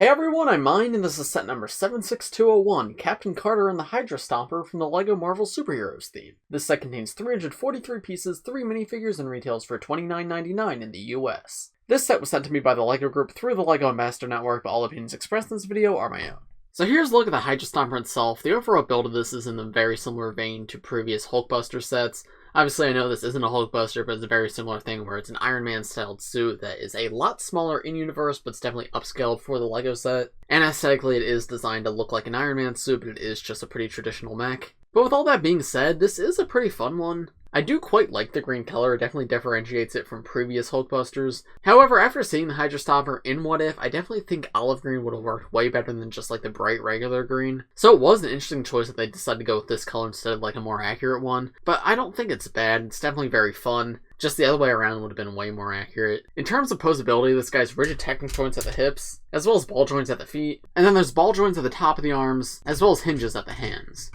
Hey everyone, I'm Mine, and this is set number 76201, Captain Carter and the Hydra Stomper from the LEGO Marvel Superheroes theme. This set contains 343 pieces, 3 minifigures, and retails for $29.99 in the US. This set was sent to me by the LEGO group through the LEGO Ambassador Network, but all opinions expressed in this video are my own. So here's a look at the Hydra Stomper itself. The overall build of this is in a very similar vein to previous Hulkbuster sets. Obviously, I know this isn't a Hulkbuster, but it's a very similar thing where it's an Iron Man-styled suit that is a lot smaller in-universe, but it's definitely upscaled for the LEGO set. And aesthetically, it is designed to look like an Iron Man suit, but it is just a pretty traditional mech. But with all that being said, this is a pretty fun one. I do quite like the green color, it definitely differentiates it from previous Hulkbusters. However, after seeing the Hydra Stomper in What If, I definitely think olive green would have worked way better than just like the bright regular green. So it was an interesting choice that they decided to go with this color instead of like a more accurate one. But I don't think it's bad, it's definitely very fun. Just the other way around would have been way more accurate. In terms of posability, this guy's rigid technic joints at the hips, as well as ball joints at the feet. And then there's ball joints at the top of the arms, as well as hinges at the hands.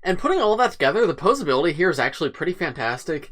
And putting all of that together, the posability here is actually pretty fantastic.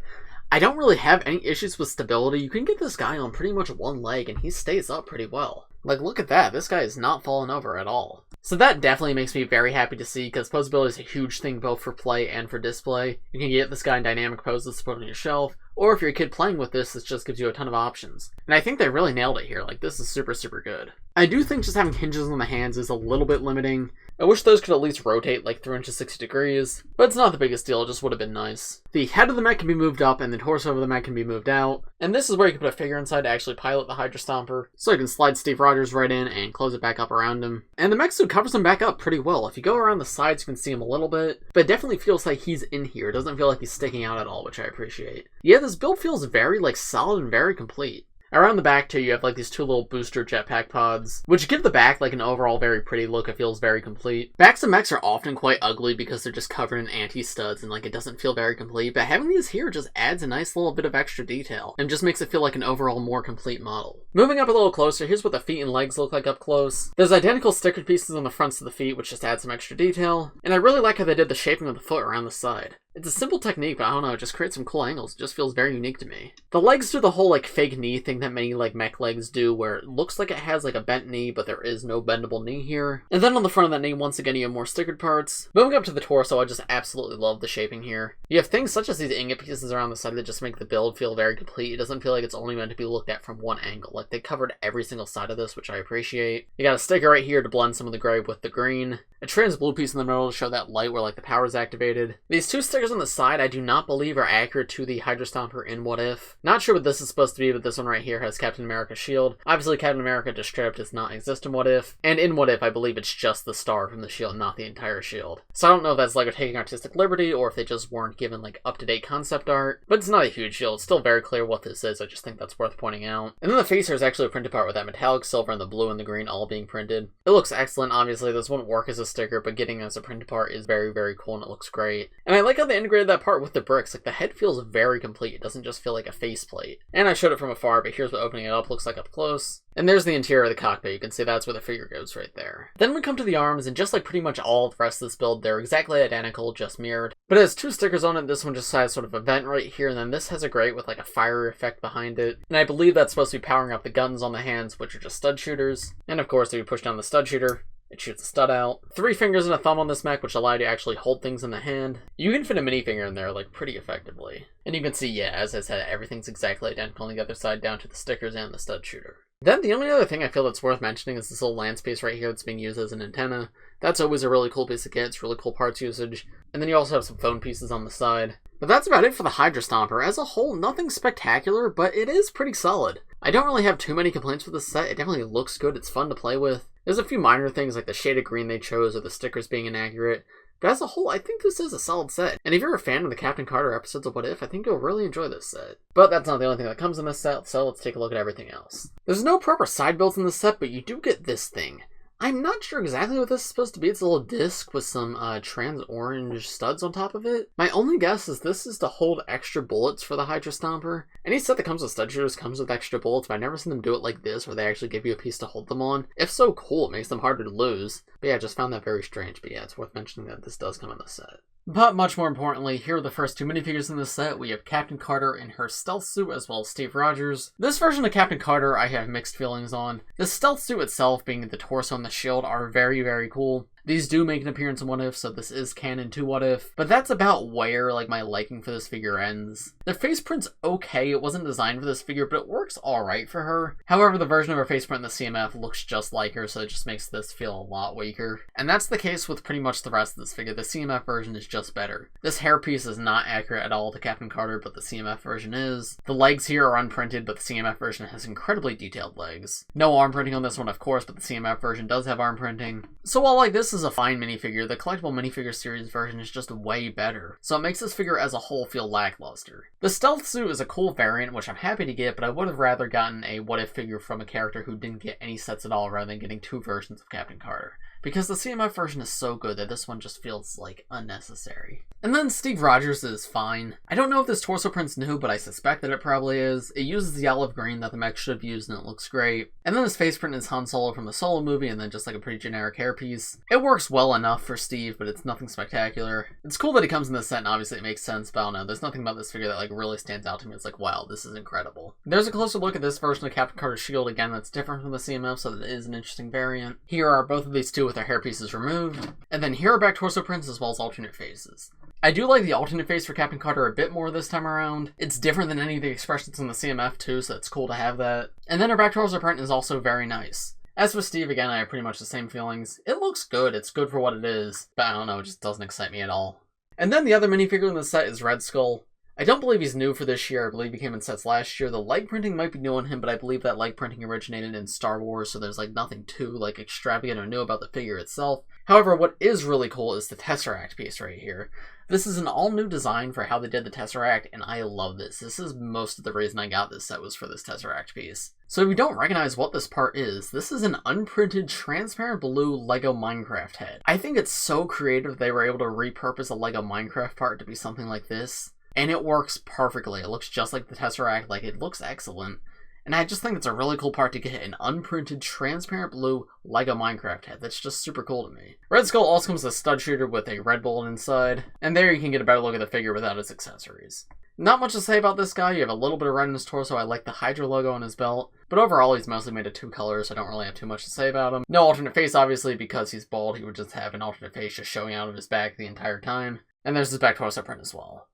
I don't really have any issues with stability. You can get this guy on pretty much one leg and he stays up pretty well. Like, look at that. This guy is not falling over at all. So that definitely makes me very happy to see, because posability is a huge thing both for play and for display. You can get this guy in dynamic poses to put on your shelf, or if you're a kid playing with this, this just gives you a ton of options. And I think they really nailed it here. Like, this is super, super good. I do think just having hinges on the hands is a little bit limiting. I wish those could at least rotate like 360 degrees, but it's not the biggest deal, it just would have been nice. The head of the mech can be moved up and the torso of the mech can be moved out. And this is where you can put a figure inside to actually pilot the Hydra Stomper. So you can slide Steve Rogers right in and close it back up around him. And the mech suit covers him back up pretty well. If you go around the sides, you can see him a little bit, but it definitely feels like he's in here. It doesn't feel like he's sticking out at all, which I appreciate. Yeah, this build feels very like solid and very complete. Around the back, too, you have like these two little booster jetpack pods, which give the back like an overall very pretty look. It feels very complete. Backs of mechs are often quite ugly because they're just covered in anti-studs and like it doesn't feel very complete, but having these here just adds a nice little bit of extra detail and just makes it feel like an overall more complete model. Moving up a little closer, here's what the feet and legs look like up close. There's identical stickered pieces on the fronts of the feet, which just adds some extra detail, and I really like how they did the shaping of the foot around the side. It's a simple technique, but I don't know, it just creates some cool angles. It just feels very unique to me. The legs do the whole like fake knee thing that many like mech legs do, where it looks like it has like a bent knee, but there is no bendable knee here. And then on the front of that knee, once again, you have more stickered parts. Moving up to the torso, I just absolutely love the shaping here. You have things such as these ingot pieces around the side that just make the build feel very complete. It doesn't feel like it's only meant to be looked at from one angle. Like, they covered every single side of this, which I appreciate. You got a sticker right here to blend some of the gray with the green. A trans blue piece in the middle to show that light where like the power is activated. These two stickers on the side I do not believe are accurate to the Hydra Stomper in What If. Not sure what this is supposed to be, but this one right here has Captain America's shield. Obviously Captain America just straight up does not exist in What If. And in What If I believe it's just the star from the shield, not the entire shield. So I don't know if that's LEGO taking artistic liberty or if they just weren't given like up-to-date concept art. But it's not a huge shield. It's still very clear what this is. I just think that's worth pointing out. And then the face here is actually a printed part with that metallic silver and the blue and the green all being printed. It looks excellent. Obviously this wouldn't work as a sticker, but getting it as a printed part is very, very cool and it looks great. And I like how they integrated that part with the bricks. Like, the head feels very complete. It doesn't just feel like a faceplate. And I showed it from afar, but here's what opening it up looks like up close. And there's the interior of the cockpit. You can see that's where the figure goes right there. Then we come to the arms, and just like pretty much all of the rest of this build, they're exactly identical, just mirrored. But it has two stickers on it. This one just has sort of a vent right here, and then this has a grate with like a fire effect behind it. And I believe that's supposed to be powering up the guns on the hands, which are just stud shooters. And of course, if you push down the stud shooter, it shoots a stud out. 3 fingers and a thumb on this mech, which allow you to actually hold things in the hand. You can fit a minifinger in there, like, pretty effectively. And you can see, yeah, as I said, everything's exactly identical on the other side, down to the stickers and the stud shooter. Then the only other thing I feel that's worth mentioning is this little land space right here that's being used as an antenna. That's always a really cool piece of kit. It's really cool parts usage. And then you also have some phone pieces on the side. But that's about it for the Hydra Stomper. As a whole, nothing spectacular, but it is pretty solid. I don't really have too many complaints with this set. It definitely looks good. It's fun to play with. There's a few minor things like the shade of green they chose or the stickers being inaccurate. But as a whole, I think this is a solid set. And if you're a fan of the Captain Carter episodes of What If, I think you'll really enjoy this set. But that's not the only thing that comes in this set, so let's take a look at everything else. There's no proper side builds in this set, but you do get this thing. I'm not sure exactly what this is supposed to be. It's a little disc with some trans orange studs on top of it. My only guess is this is to hold extra bullets for the Hydra Stomper. Any set that comes with stud shooters comes with extra bullets, but I've never seen them do it like this, where they actually give you a piece to hold them on. If so, cool, it makes them harder to lose. But yeah, I just found that very strange. But yeah, it's worth mentioning that this does come in the set. But much more importantly, here are the first two minifigures in this set. We have Captain Carter in her stealth suit, as well as Steve Rogers. This version of Captain Carter I have mixed feelings on. The stealth suit itself, being the torso and the shield, are very, very cool. These do make an appearance in What If, so this is canon to What If, but that's about where, like, my liking for this figure ends. The face print's okay, it wasn't designed for this figure, but it works alright for her. However, the version of her face print in the CMF looks just like her, so it just makes this feel a lot weaker. And that's the case with pretty much the rest of this figure. The CMF version is just better. This hairpiece is not accurate at all to Captain Carter, but the CMF version is. The legs here are unprinted, but the CMF version has incredibly detailed legs. No arm printing on this one, of course, but the CMF version does have arm printing. So while, like, this is a fine minifigure, the collectible minifigure series version is just way better, so it makes this figure as a whole feel lackluster. The stealth suit is a cool variant, which I'm happy to get, but I would have rather gotten a What If figure from a character who didn't get any sets at all rather than getting two versions of Captain Carter. Because the CMF version is so good that this one just feels, like, unnecessary. And then Steve Rogers is fine. I don't know if this torso print's new, but I suspect that it probably is. It uses the olive green that the mech should have used, and it looks great. And then his face print is Han Solo from the Solo movie, and then just like a pretty generic hairpiece. It works well enough for Steve, but it's nothing spectacular. It's cool that he comes in this set, and obviously it makes sense, but I don't know, there's nothing about this figure that, like, really stands out to me. It's like, wow, this is incredible. There's a closer look at this version of Captain Carter's shield, again, that's different from the CMF, so that it is an interesting variant. Here are both of these two with their hairpieces removed. And then here are back torso prints as well as alternate faces. I do like the alternate face for Captain Carter a bit more this time around. It's different than any of the expressions in the CMF too, so it's cool to have that. And then her back torso print is also very nice. As for Steve, again, I have pretty much the same feelings. It looks good, it's good for what it is, but I don't know, it just doesn't excite me at all. And then the other minifigure in the set is Red Skull. I don't believe he's new for this year, I believe he came in sets last year. The leg printing might be new on him, but I believe that leg printing originated in Star Wars, so there's, like, nothing too, like, extravagant or new about the figure itself. However, what is really cool is the Tesseract piece right here. This is an all-new design for how they did the Tesseract, and I love this. This is most of the reason I got this set, was for this Tesseract piece. So if you don't recognize what this part is, this is an unprinted transparent blue LEGO Minecraft head. I think it's so creative they were able to repurpose a LEGO Minecraft part to be something like this. And it works perfectly. It looks just like the Tesseract, like, it looks excellent. And I just think it's a really cool part to get an unprinted, transparent blue LEGO Minecraft head. That's just super cool to me. Red Skull also comes with a stud shooter with a red bullet inside. And there you can get a better look at the figure without its accessories. Not much to say about this guy. You have a little bit of red in his torso. I like the Hydra logo on his belt. But overall, he's mostly made of two colors, so I don't really have too much to say about him. No alternate face, obviously, because he's bald. He would just have an alternate face just showing out of his back the entire time. And there's his back torso print as well.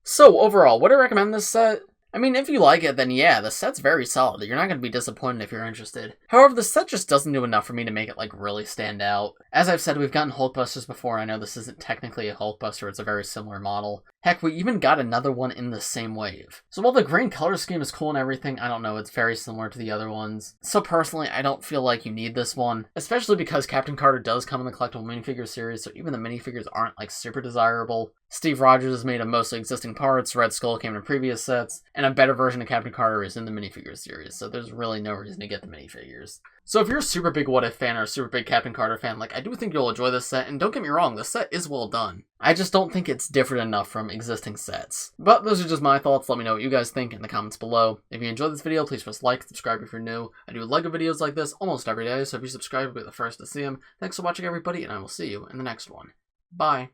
So, overall, would I recommend this set? I mean, if you like it, then yeah, the set's very solid. You're not going to be disappointed if you're interested. However, the set just doesn't do enough for me to make it, like, really stand out. As I've said, we've gotten Hulkbusters before. I know this isn't technically a Hulkbuster, it's a very similar model. Heck, we even got another one in the same wave. So while the green color scheme is cool and everything, I don't know, it's very similar to the other ones. So personally, I don't feel like you need this one, especially because Captain Carter does come in the collectible minifigure series, so even the minifigures aren't, like, super desirable. Steve Rogers is made of mostly existing parts, Red Skull came in previous sets, and a better version of Captain Carter is in the minifigure series, so there's really no reason to get the minifigures. So if you're a super big What If fan or a super big Captain Carter fan, like, I do think you'll enjoy this set, and don't get me wrong, the set is well done. I just don't think it's different enough from existing sets. But those are just my thoughts. Let me know what you guys think in the comments below. If you enjoyed this video, please press like, subscribe if you're new. I do LEGO videos like this almost every day, so if you subscribe, you'll be the first to see them. Thanks for watching, everybody, and I will see you in the next one. Bye.